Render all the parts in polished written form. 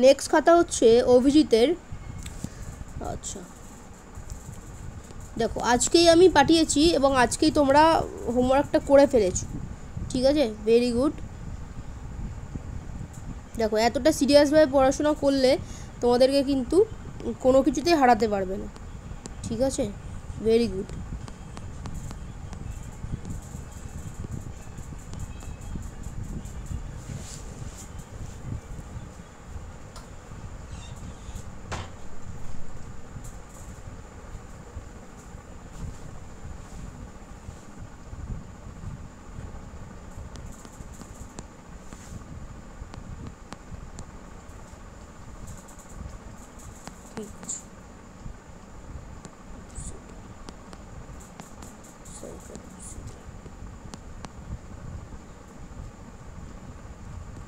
Next খাতা হচ্ছে অভিজিতের। আচ্ছা দেখো আজকেই আমি পাঠিয়েছি এবং আজকেই তোমরা হোমওয়ার্কটা করে ফেলেছো, ঠিক আছে, ভেরি গুড। দেখো এতটা সিরিয়াসভাবে পড়াশোনা করলে তোমাদেরকে কিন্তু কোনো কিছুতেই হারাতে পারবে না, ঠিক আছে, ভেরি গুড। ঠিক আছে,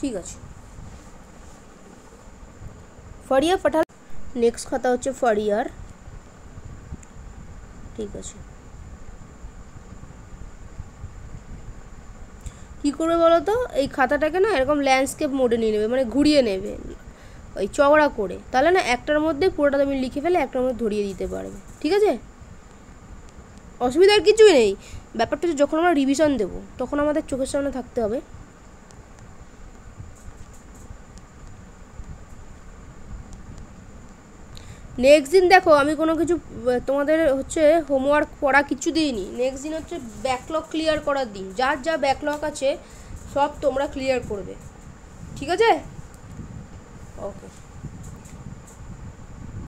ঠিক আছে। ফারিয়া পাঠাল। নেক্সট খাতা হচ্ছে ফারিয়ার, ঠিক আছে। কী করবে বলো তো, এই খাতাটাকে না এরকম ল্যান্ডস্কেপ মোডে নিয়ে নেবে, মানে ঘুরিয়ে নেবে ওই চওড়া করে, তাহলে না একটার মধ্যে পুরোটা তুমি লিখে ফেলে একটার মধ্যে ধরিয়ে দিতে পারবে, ঠিক আছে, অসুবিধার কিছুই নেই। ব্যাপারটা হচ্ছে যখন আমরা রিভিশন দেবো তখন আমাদের চোখের সামনে থাকতে হবে। নেক্সট দিন দেখো আমি কোনো কিছু তোমাদের হচ্ছে হোমওয়ার্ক পড়া কিছু দিইনি। নেক্সট দিন হচ্ছে ব্যাকলগ ক্লিয়ার করার দিন, যার যা ব্যাকলগ আছে সব তোমরা ক্লিয়ার করবে, ঠিক আছে, ওকে।